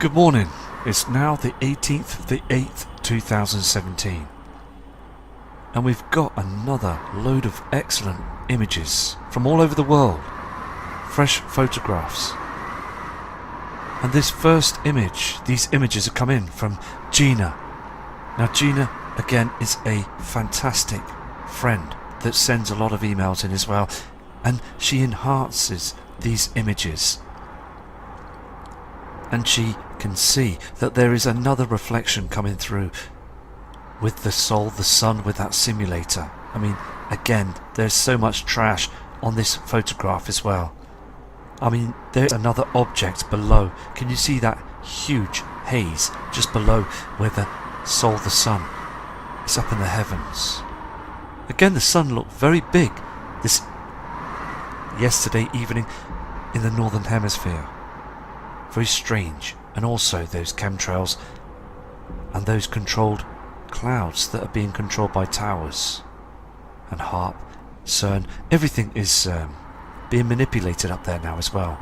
Good morning. It's now the 18th of the 8th, 2017. And we've got another load of excellent images from all over the world. Fresh photographs. And this first image, these images have come in from Gina. Now Gina, again, is a fantastic friend that sends a lot of emails in as well. And she enhances these images. And she can see that there is another reflection coming through with the soul, the sun, with that simulator. I mean, again, there's so much trash on this photograph as well. I mean, there's another object below. Can you see that huge haze just below where the soul, the sun, is up in the heavens? Again, the sun looked very big this yesterday evening in the northern hemisphere. Very strange. And also those chemtrails and those controlled clouds that are being controlled by towers and HARP, CERN. Everything is being manipulated up there now as well.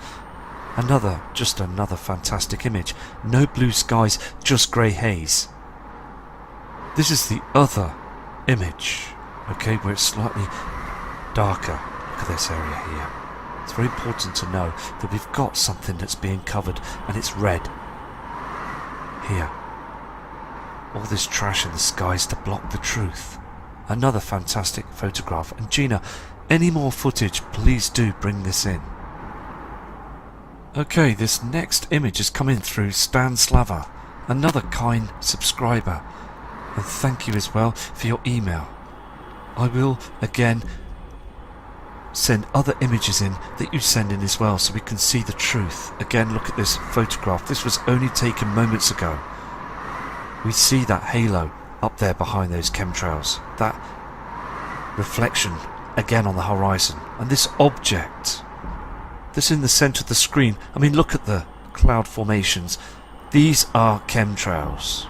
Just another fantastic image. No blue skies, just grey haze. This is the other image, okay, where it's slightly darker. Look at this area here. It's very important to know that we've got something that's being covered and it's red. Here. All this trash in the skies to block the truth. Another fantastic photograph. And Gina, any more footage, please do bring this in. Okay, this next image is coming through Stan Slava, another kind subscriber. And thank you as well for your email. I will, again, send other images in that you send in as well so we can see the truth. Again, look at this photograph. This was only taken moments ago. We see that halo up there behind those chemtrails. That reflection again on the horizon. And this object, this in the centre of the screen. I mean, look at the cloud formations. These are chemtrails.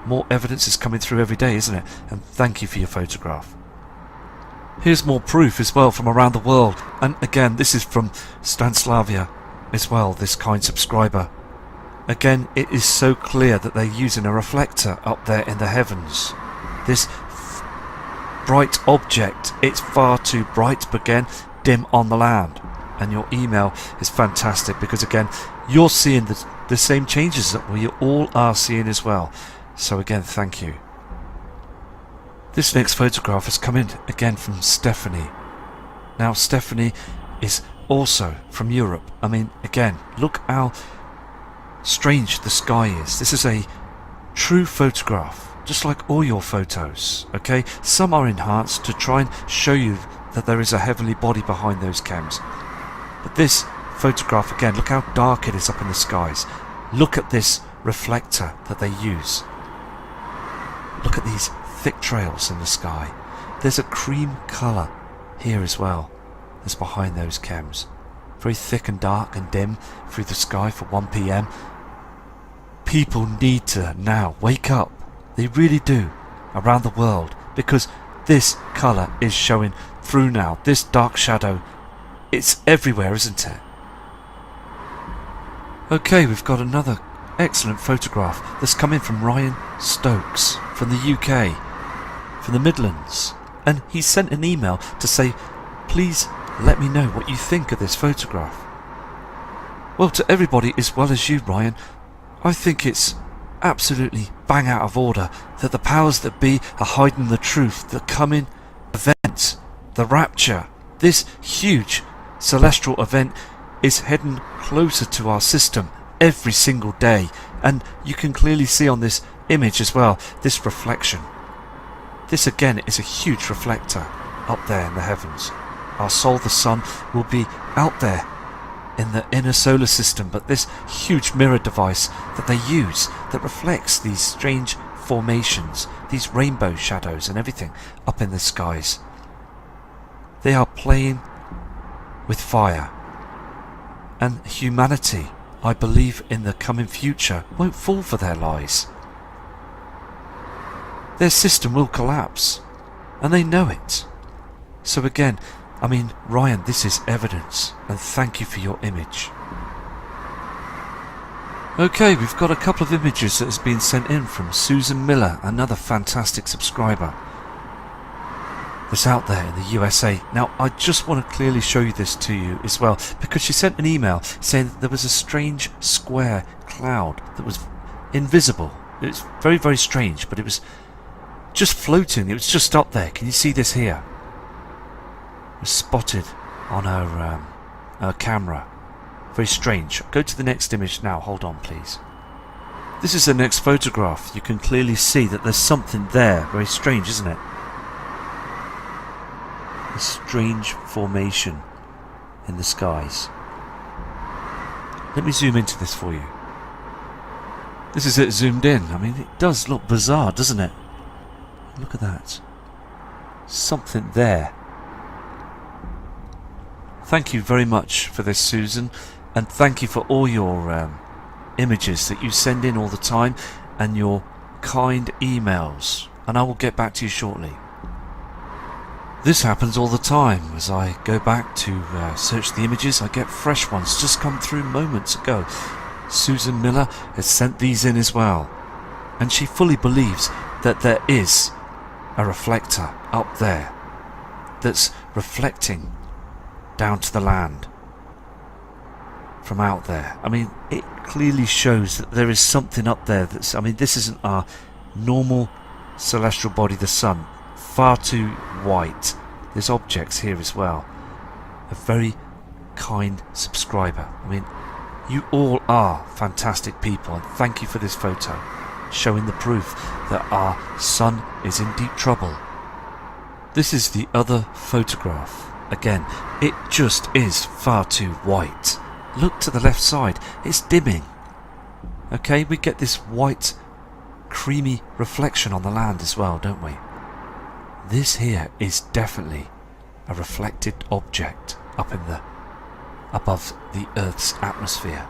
More evidence is coming through every day, isn't it? And thank you for your photograph. Here's more proof as well from around the world. And again, this is from Stanslavia as well, this kind subscriber. Again, it is so clear that they're using a reflector up there in the heavens. This bright object, it's far too bright, but again, dim on the land. And your email is fantastic because again, you're seeing the same changes that we all are seeing as well. So again, thank you. This next photograph has come in again from Stephanie. Now Stephanie is also from Europe. I mean, again, look how strange the sky is. This is a true photograph, just like all your photos, okay? Some are enhanced to try and show you that there is a heavenly body behind those chems. But this photograph, again, look how dark it is up in the skies. Look at this reflector that they use. Look at these thick trails in the sky. There's a cream colour here as well that's behind those chems. Very thick and dark and dim through the sky for 1 PM. People need to now wake up. They really do, around the world, because this colour is showing through now. This dark shadow, it's everywhere, isn't it? Okay, we've got another excellent photograph that's coming from Ryan Stokes from the UK, from the Midlands, and he sent an email to say, please let me know what you think of this photograph. Well, to everybody as well as you, Ryan, I think it's absolutely bang out of order that the powers that be are hiding the truth. The coming event, the rapture, this huge celestial event is heading closer to our system every single day, and you can clearly see on this image as well, this reflection. This again is a huge reflector up there in the heavens. Our soul, the sun, will be out there in the inner solar system, but this huge mirror device that they use that reflects these strange formations, these rainbow shadows and everything up in the skies. They are playing with fire, and humanity, I believe in the coming future, won't fall for their lies. Their system will collapse, and they know it. So again, I mean, Ryan, this is evidence, and thank you for your image. Okay, we've got a couple of images that has been sent in from Susan Miller, another fantastic subscriber that's out there in the USA. Now, I just want to clearly show you this to you as well, because she sent an email saying that there was a strange square cloud that was invisible. It was very, very strange, but it was just floating. It was just up there. Can you see this here? It was spotted on her camera. Very strange. Go to the next image now. Hold on, please. This is the next photograph. You can clearly see that there's something there. Very strange, isn't it? A strange formation in the skies. Let me zoom into this for you. This is it zoomed in. I mean, it does look bizarre, doesn't it? Look at that. Something there. Thank you very much for this, Susan, and thank you for all your images that you send in all the time and your kind emails, and I will get back to you shortly. This happens all the time. As I go back to search the images, I get fresh ones just come through moments ago. Susan Miller has sent these in as well, and she fully believes that there is a reflector up there that's reflecting down to the land from out there. I mean, it clearly shows that there is something up there that's, I mean, this isn't our normal celestial body, the sun. Far too white. There's objects here as well. A very kind subscriber. I mean, you all are fantastic people, and thank you for this photo showing the proof that our sun is in deep trouble. This is the other photograph. Again, it just is far too white. Look to the left side, it's dimming. Okay, we get this white creamy reflection on the land as well, don't we? This here is definitely a reflected object up in the above the Earth's atmosphere.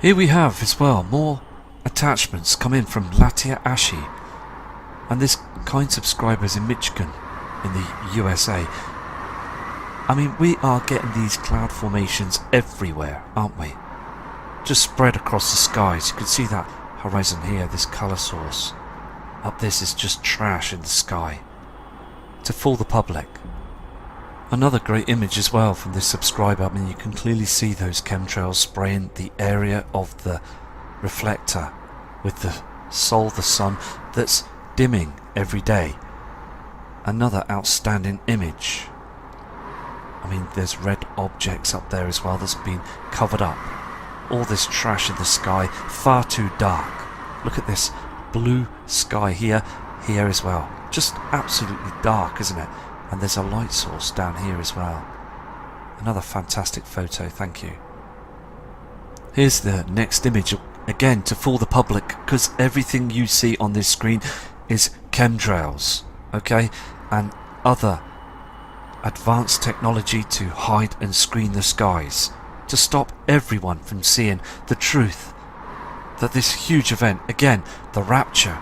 Here we have as well more attachments come in from Latia Ashi, and this kind subscriber is in Michigan in the USA. I mean, we are getting these cloud formations everywhere, aren't we? Just spread across the skies. You can see that horizon here, this colour source. Up this is just trash in the sky to fool the public. Another great image as well from this subscriber. I mean, you can clearly see those chemtrails spraying the area of the reflector with the sol, the sun, that's dimming every day. Another outstanding image. I mean, there's red objects up there as well that's been covered up. All this trash in the sky, far too dark. Look at this blue sky here as well. Just absolutely dark, isn't it? And there's a light source down here as well. Another fantastic photo, thank you. Here's the next image, again to fool the public, because everything you see on this screen is chemtrails, okay? And other advanced technology to hide and screen the skies, to stop everyone from seeing the truth that this huge event, again, the rapture,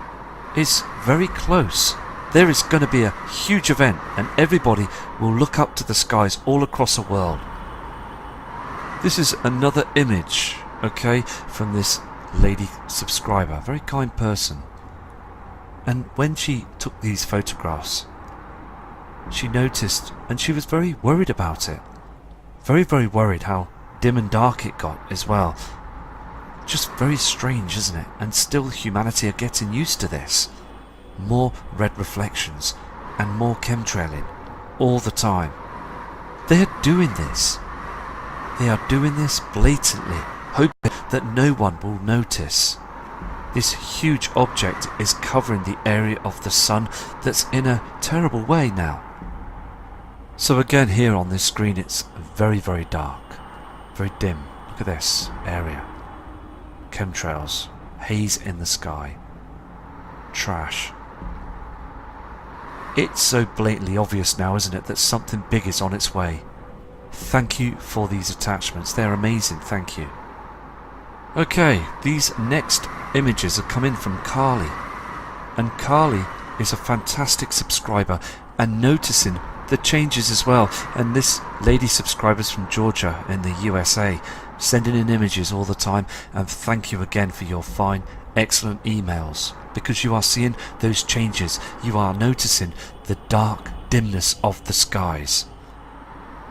is very close. There is going to be a huge event and everybody will look up to the skies all across the world. This is another image, okay, from this lady subscriber, very kind person. And when she took these photographs, she noticed, and she was very worried about it. Very, very worried how dim and dark it got as well. Just very strange, isn't it? And still humanity are getting used to this. More red reflections and more chemtrailing all the time. They are doing this. They are doing this blatantly, hoping that no one will notice. This huge object is covering the area of the sun that's in a terrible way now. So again, here on this screen it's very, very dark, very dim. Look at this area. Chemtrails, haze in the sky, trash. It's so blatantly obvious now, isn't it, that something big is on its way. Thank you for these attachments, they're amazing, thank you. Okay, these next images are coming from Carly, and Carly is a fantastic subscriber and noticing the changes as well. And this lady subscribers from Georgia in the USA sending in images all the time, and thank you again for your fine, excellent emails, because you are seeing those changes. You are noticing the dark dimness of the skies.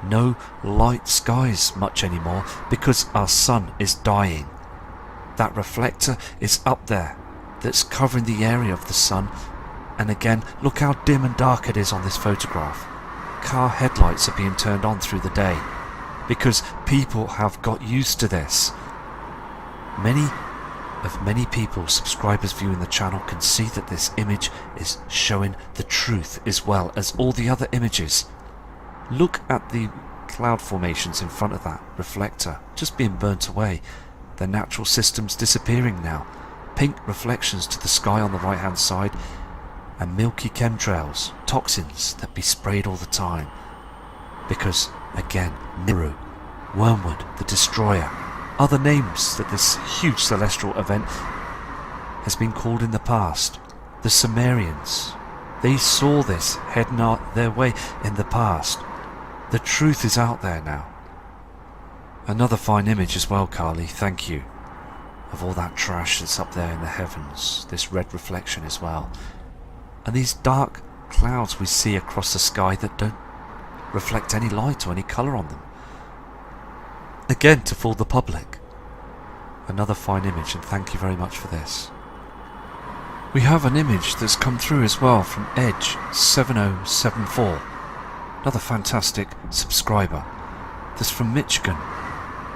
No light skies much anymore because our sun is dying. That reflector is up there that's covering the area of the sun, and again, look how dim and dark it is on this photograph. Car headlights are being turned on through the day because people have got used to this. Many people, subscribers viewing the channel, can see that this image is showing the truth as well as all the other images. Look at the cloud formations in front of that reflector just being burnt away. The natural system's disappearing now. Pink reflections to the sky on the right hand side, and milky chemtrails, toxins that be sprayed all the time. Because again, Nibiru, Wormwood, the Destroyer, other names that this huge celestial event has been called in the past. The Sumerians, they saw this heading out their way in the past. The truth is out there now. Another fine image as well, Carly, thank you, of all that trash that's up there in the heavens, this red reflection as well. And these dark clouds we see across the sky that don't reflect any light or any colour on them. Again, to fool the public. Another fine image, and thank you very much for this. We have an image that's come through as well from Edge7074. Another fantastic subscriber. That's from Michigan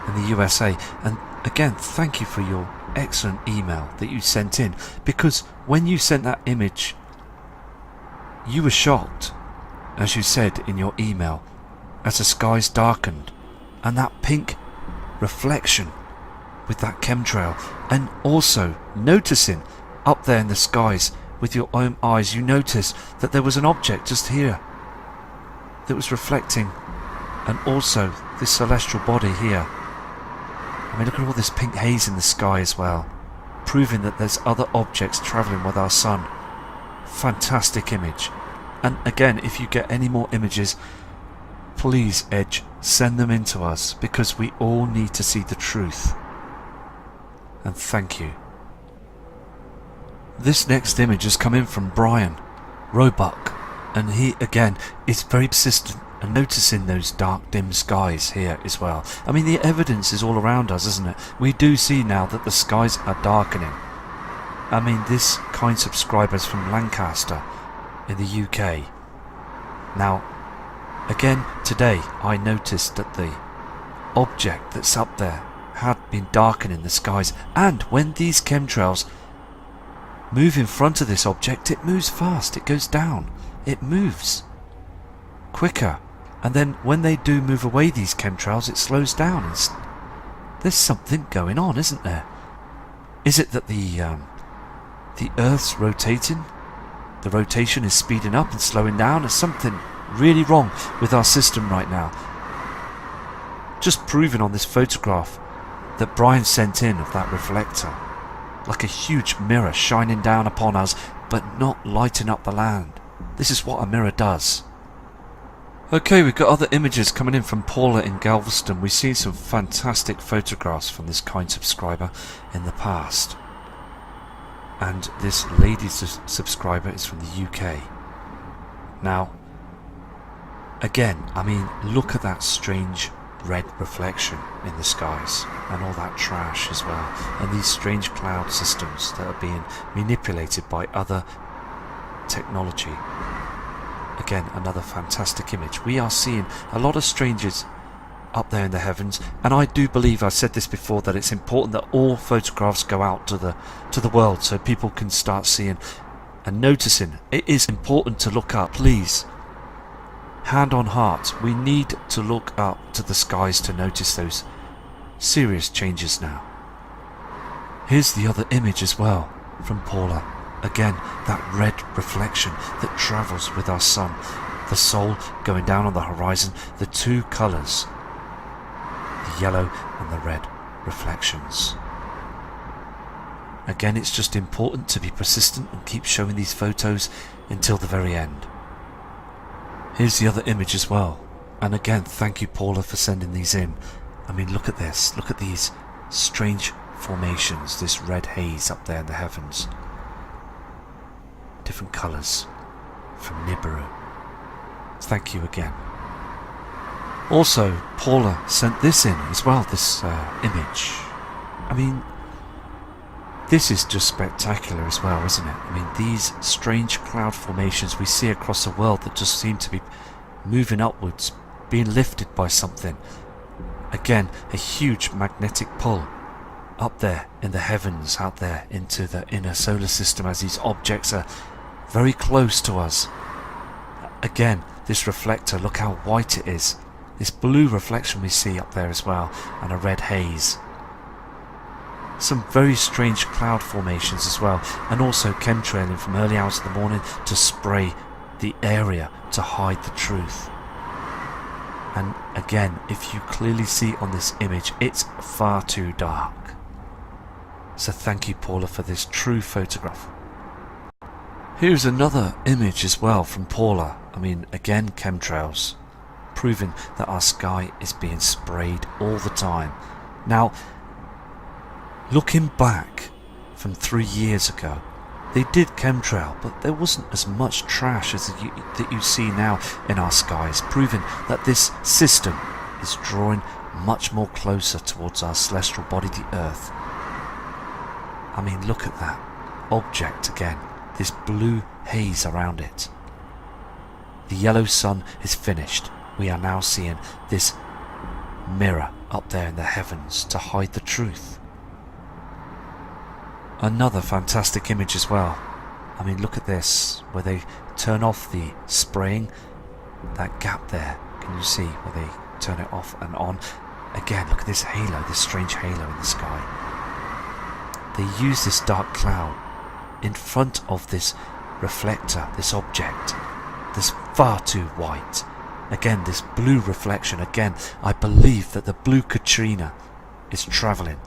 in the USA. And again, thank you for your excellent email that you sent in. Because when you sent that image, you were shocked, as you said in your email, as the skies darkened and that pink reflection with that chemtrail, and also noticing up there in the skies with your own eyes, you noticed that there was an object just here that was reflecting, and also this celestial body here. I mean, look at all this pink haze in the sky as well, proving that there's other objects travelling with our sun. Fantastic image. And again, if you get any more images, please, Edge, send them in to us, because we all need to see the truth. And thank you. This next image has come in from Brian Roebuck, and he again is very persistent and noticing those dark dim skies here as well. I mean, the evidence is all around us, isn't it? We do see now that the skies are darkening. I mean, this kind subscriber's from Lancaster in the UK. Now, again today I noticed that the object that's up there had been darkening the skies, and when these chemtrails move in front of this object, it moves fast, it goes down, it moves quicker, and then when they do move away, these chemtrails, it slows down. There's something going on, isn't there? Is it that the Earth's rotating? The rotation is speeding up and slowing down. There's something really wrong with our system right now. Just proving on this photograph that Brian sent in of that reflector, like a huge mirror shining down upon us, but not lighting up the land. This is what a mirror does. Okay, we've got other images coming in from Paula in Galveston. We've seen some fantastic photographs from this kind subscriber in the past. And this lady subscriber is from the UK. Now, again, I mean, look at that strange red reflection in the skies, and all that trash as well, and these strange cloud systems that are being manipulated by other technology. Again, another fantastic image. We are seeing a lot of strangers up there in the heavens, and I do believe, I've said this before, that it's important that all photographs go out to the world so people can start seeing and noticing. It is important to look up, please. Hand on heart, we need to look up to the skies to notice those serious changes now. Here's the other image as well from Paula. Again, that red reflection that travels with our sun, the soul going down on the horizon, the two colours, the yellow and the red reflections. Again, it's just important to be persistent and keep showing these photos until the very end. Here's the other image as well. And again, thank you, Paula, for sending these in. I mean, look at this. Look at these strange formations, this red haze up there in the heavens. Different colours from Nibiru. Thank you again. Also, Paula sent this in as well, this image. I mean, this is just spectacular as well, isn't it? I mean, these strange cloud formations we see across the world that just seem to be moving upwards, being lifted by something. Again, a huge magnetic pull up there in the heavens, out there into the inner solar system, as these objects are very close to us. Again, this reflector, look how white it is. This blue reflection we see up there as well, and a red haze. Some very strange cloud formations as well, and also chemtrailing from early hours of the morning to spray the area to hide the truth. And again, if you clearly see on this image, it's far too dark. So thank you, Paula, for this true photograph. Here's another image as well from Paula. I mean, again, chemtrails, proving that our sky is being sprayed all the time. Now, looking back from 3 years ago, they did chemtrail, but there wasn't as much trash as that you see now in our skies, proving that this system is drawing much more closer towards our celestial body, the Earth. I mean, look at that object again, this blue haze around it. The yellow sun is finished. We are now seeing this mirror up there in the heavens to hide the truth. Another fantastic image as well. I mean, look at this, where they turn off the spraying, that gap there, can you see where they turn it off and on? Again, look at this halo, this strange halo in the sky. They use this dark cloud in front of this reflector, this object, this far too white. Again, this blue reflection. Again, I believe that the blue Katrina is travelling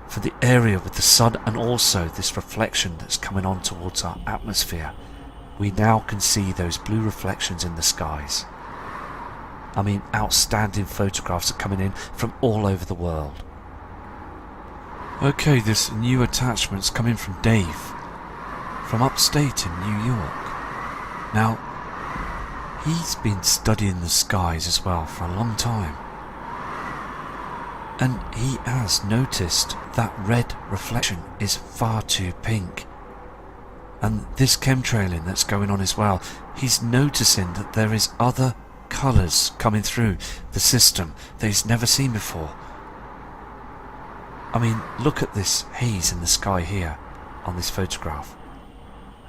for the area with the sun, and also this reflection that's coming on towards our atmosphere. We now can see those blue reflections in the skies. I mean, outstanding photographs are coming in from all over the world. Okay, this new attachment's coming from Dave, from upstate in New York. Now, he's been studying the skies as well for a long time. And he has noticed that red reflection is far too pink. And this chemtrailing that's going on as well, he's noticing that there is other colours coming through the system that he's never seen before. I mean, look at this haze in the sky here on this photograph,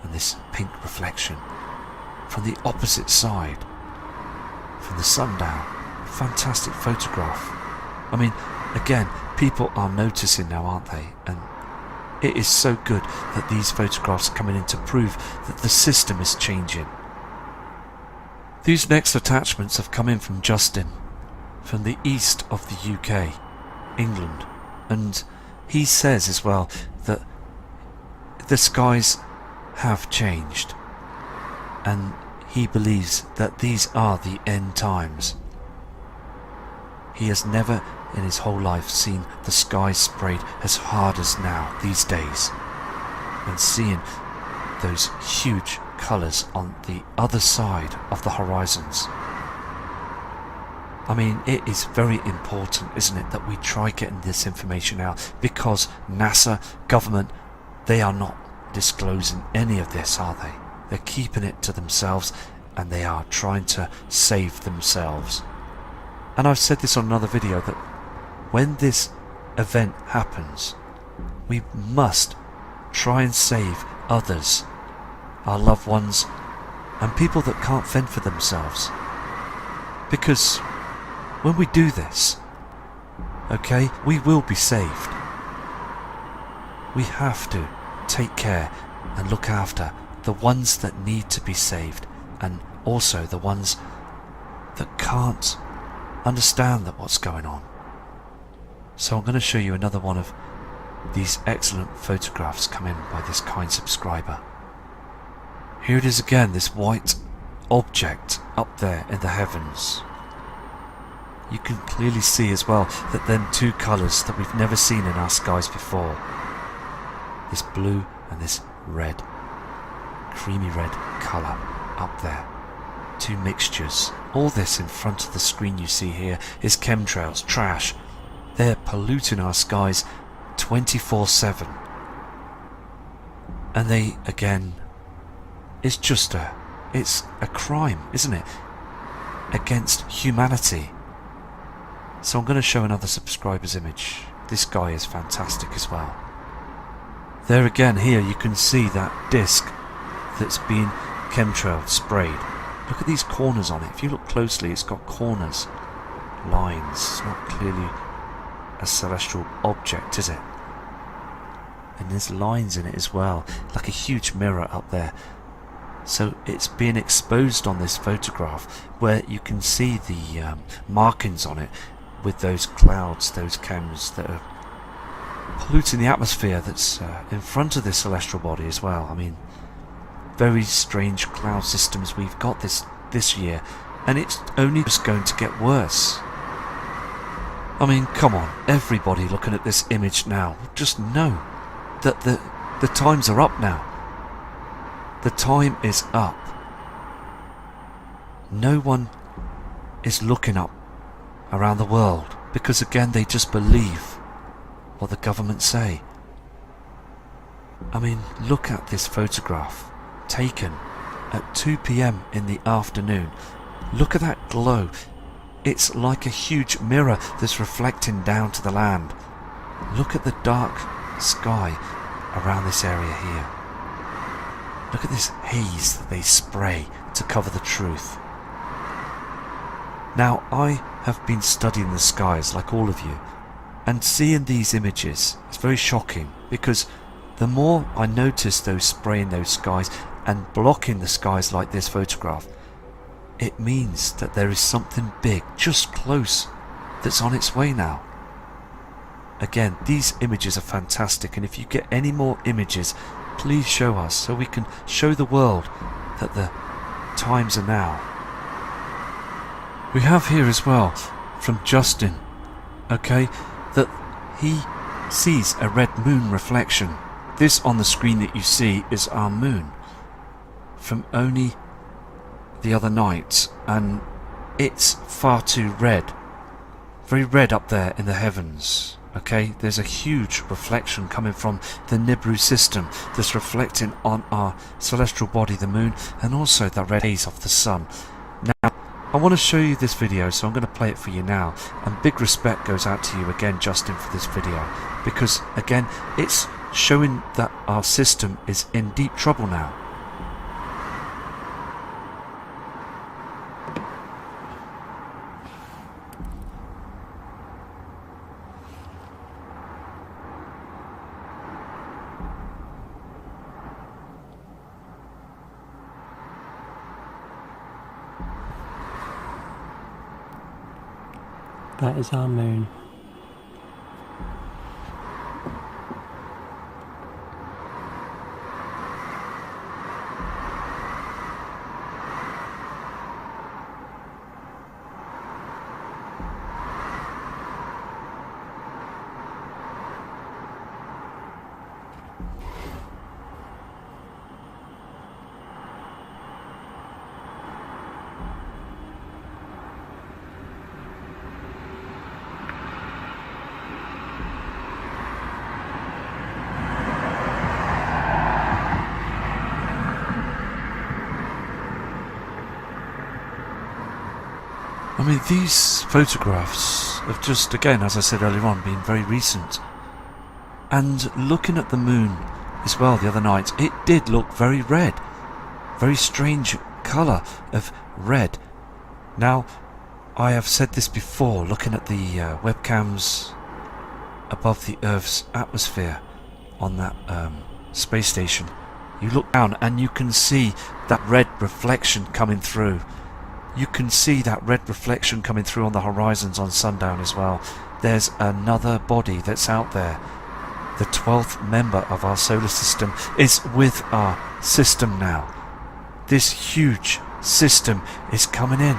and this pink reflection from the opposite side, from the sundown. Fantastic photograph. I mean, again, people are noticing now, aren't they? And it is so good that these photographs are coming in to prove that the system is changing. These next attachments have come in from Justin, from the east of the UK, England. And he says as well that the skies have changed, and he believes that these are the end times. He has never in his whole life seen the skies sprayed as hard as now these days, and seeing those huge colours on the other side of the horizons. I mean, it is very important, isn't it, that we try getting this information out, because NASA, government, they are not disclosing any of this, are they? They're keeping it to themselves, and they are trying to save themselves. And I've said this on another video, that when this event happens, we must try and save others, our loved ones, and people that can't fend for themselves. Because when we do this, okay, we will be saved. We have to take care and look after the ones that need to be saved, and also the ones that can't understand that what's going on. So I'm going to show you another one of these excellent photographs come in by this kind subscriber. Here it is again, this white object up there in the heavens. You can clearly see as well that them two colours that we've never seen in our skies before. This blue and this red, creamy red colour up there. Two mixtures. All this in front of the screen you see here is chemtrails, trash. They're polluting our skies 24/7. And they, again, it's a crime, isn't it? Against humanity. So I'm going to show another subscriber's image. This guy is fantastic as well. There again, here you can see that disc that's been chemtrailed, sprayed. Look at these corners on it. If you look closely, it's got corners, lines. It's not clearly a celestial object, is it? And there's lines in it as well, like a huge mirror up there. So it's being exposed on this photograph where you can see the markings on it with those clouds, those chems that are polluting the atmosphere that's in front of this celestial body as well. I mean, very strange cloud systems we've got this year, and it's only just going to get worse. I mean, come on, everybody looking at this image now, just know that the times are up now. The time is up. No one is looking up around the world because, again, they just believe what the government say. I mean, look at this photograph taken at 2 p.m. in the afternoon. Look at that glow. It's like a huge mirror that's reflecting down to the land. Look at the dark sky around this area here. Look at this haze that they spray to cover the truth. Now, I have been studying the skies like all of you, and seeing these images is very shocking because the more I notice those spraying those skies and blocking the skies like this photograph, it means that there is something big just close that's on its way now. Again, these images are fantastic, and if you get any more images, please show us so we can show the world that the times are now. We have here as well from Justin, okay, that he sees a red moon reflection. This on the screen that you see is our moon from only the other night, and it's far too red, very red up there in the heavens. Okay, there's a huge reflection coming from the Nibiru system that's reflecting on our celestial body, the moon, and also that red haze off the sun. Now, I want to show you this video, so I'm going to play it for you now, and big respect goes out to you again, Justin, for this video, because again, it's showing that our system is in deep trouble now. That is our moon. I mean, these photographs have just, again, as I said earlier on, been very recent. And looking at the moon as well the other night, it did look very red. Very strange colour of red. Now, I have said this before, looking at the webcams above the Earth's atmosphere on that space station. You look down and you can see that red reflection coming through. You can see that red reflection coming through on the horizons on sundown as well. There's another body that's out there. The 12th member of our solar system is with our system now. This huge system is coming in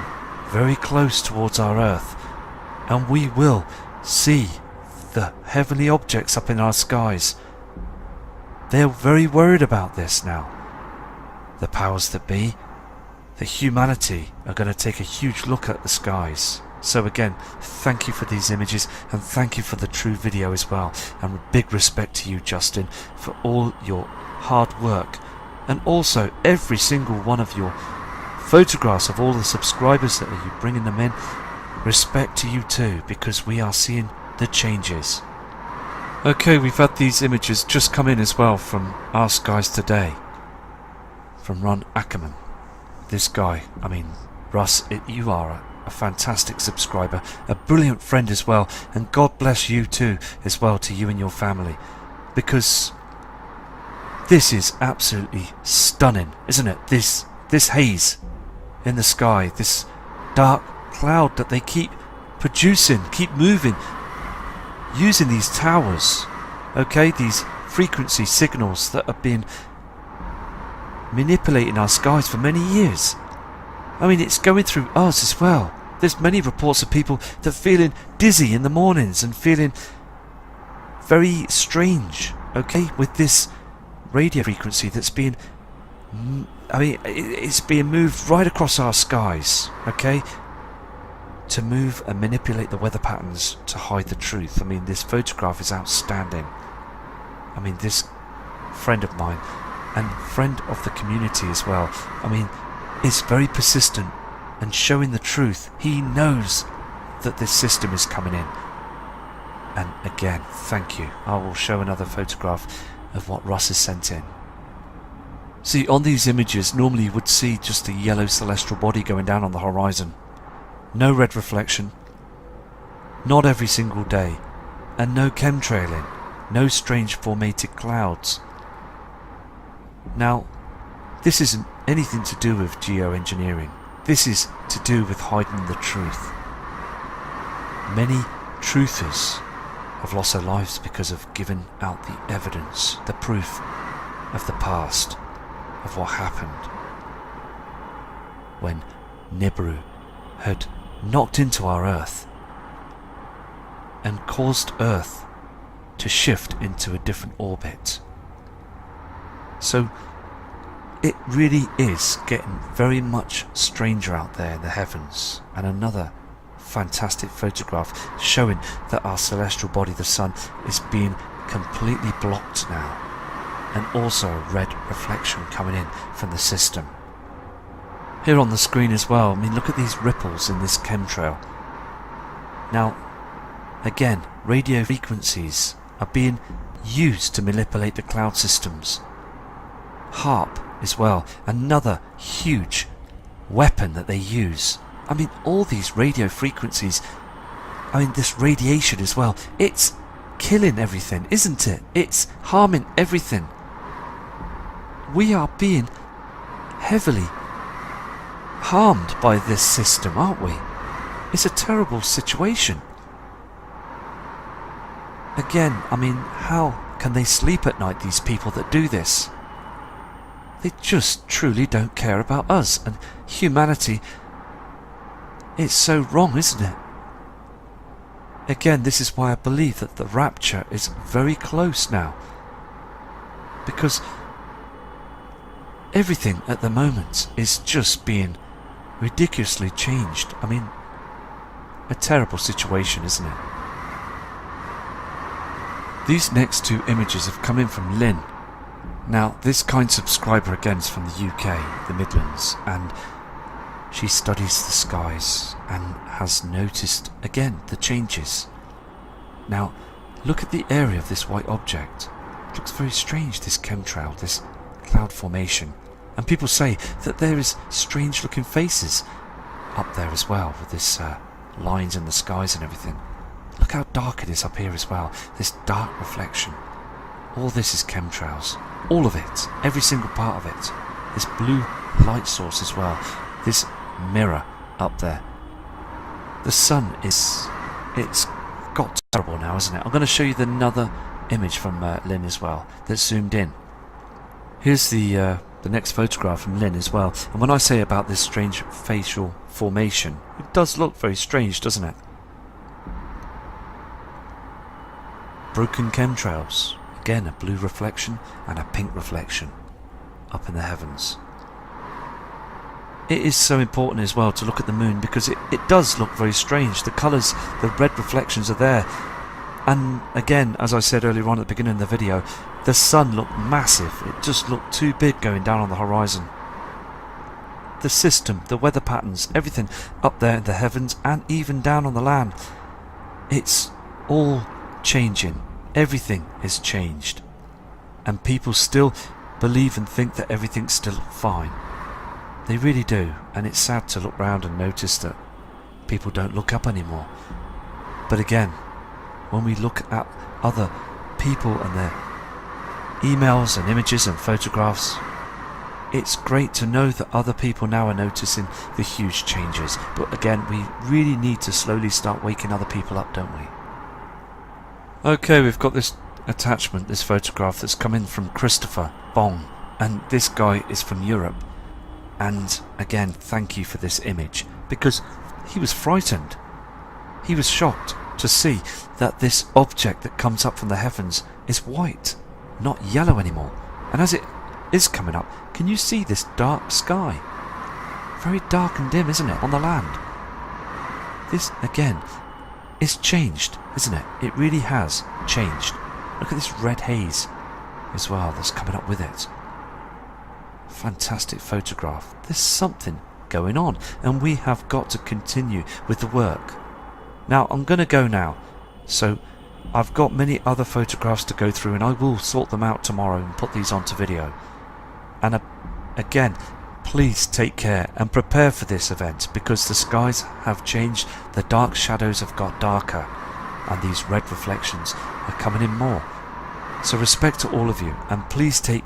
very close towards our Earth, and we will see the heavenly objects up in our skies. They're very worried about this now. The powers that be, the humanity, are going to take a huge look at the skies. So again, thank you for these images, and thank you for the true video as well, and big respect to you, Justin, for all your hard work, and also every single one of your photographs of all the subscribers that are you bringing them in. Respect to you too, because we are seeing the changes. Okay, we've had these images just come in as well from our skies today, from Ron Ackerman. This guy, I mean, Russ, you are a fantastic subscriber, a brilliant friend as well, and God bless you too as well, to you and your family, because this is absolutely stunning, isn't it? This haze in the sky, this dark cloud that they keep producing, keep moving, using these towers, okay, these frequency signals that have been manipulating our skies for many years. I mean, it's going through us as well. There's many reports of people that are feeling dizzy in the mornings and feeling very strange, okay, with this radio frequency that's being, I mean, it's being moved right across our skies, okay, to move and manipulate the weather patterns to hide the truth. I mean, this photograph is outstanding. I mean, this friend of mine and friend of the community as well, I mean, is very persistent and showing the truth. He knows that this system is coming in. And again, thank you. I will show another photograph of what Russ has sent in. See, on these images, normally you would see just a yellow celestial body going down on the horizon. No red reflection, not every single day, and no chemtrailing, no strange formated clouds. Now, this isn't anything to do with geoengineering. This is to do with hiding the truth. Many truthers have lost their lives because of giving out the evidence, the proof of the past, of what happened when Nibiru had knocked into our Earth and caused Earth to shift into a different orbit. So it really is getting very much stranger out there in the heavens. And another fantastic photograph showing that our celestial body, the sun, is being completely blocked now, and also a red reflection coming in from the system. Here on the screen as well, I mean, look at these ripples in this chemtrail. Now, again, radio frequencies are being used to manipulate the cloud systems. HARP as well, another huge weapon that they use. I mean, all these radio frequencies, I mean, this radiation as well, it's killing everything, isn't it? It's harming everything. We are being heavily harmed by this system, aren't we? It's a terrible situation. Again, I mean, how can they sleep at night, these people that do this? They just truly don't care about us and humanity. It's so wrong, isn't it? Again, this is why I believe that the rapture is very close now, because everything at the moment is just being ridiculously changed. I mean, a terrible situation, isn't it? These next two images have come in from Lynn. Now, this kind subscriber again is from the UK, the Midlands, and she studies the skies and has noticed again the changes. Now, look at the area of this white object. It looks very strange, this chemtrail, this cloud formation. And people say that there is strange looking faces up there as well, with this lines in the skies and everything. Look how dark it is up here as well, this dark reflection. All this is chemtrails. All of it, every single part of it. This blue light source as well, this mirror up there. The sun is, it's got terrible now, isn't it? I'm going to show you another image from Lynn as well, that's zoomed in. Here's the the next photograph from Lynn as well. And when I say about this strange facial formation, it does look very strange, doesn't it? Broken chemtrails. Again, a blue reflection and a pink reflection up in the heavens. It is so important as well to look at the moon because it does look very strange. The colours, the red reflections are there. And again, as I said earlier on at the beginning of the video, the sun looked massive. It just looked too big going down on the horizon. The system, the weather patterns, everything up there in the heavens and even down on the land. It's all changing. Everything is changed. And people still believe and think that everything's still fine. They really do. And it's sad to look round and notice that people don't look up anymore. But again, when we look at other people and their emails and images and photographs, it's great to know that other people now are noticing the huge changes. But again, we really need to slowly start waking other people up, don't we? Okay, we've got this attachment, this photograph that's come in from Christopher Bong, and this guy is from Europe. And again, thank you for this image, because he was frightened. He was shocked to see that this object that comes up from the heavens is white, not yellow anymore. And as it is coming up, can you see this dark sky? Very dark and dim, isn't it, on the land? This, again, is changed, isn't it? It really has changed. Look at this red haze as well that's coming up with it. Fantastic photograph. There's something going on, and we have got to continue with the work. Now, I'm going to go now, so I've got many other photographs to go through, and I will sort them out tomorrow and put these onto video. And again, please take care and prepare for this event, because the skies have changed, the dark shadows have got darker, and these red reflections are coming in more. So respect to all of you, and please take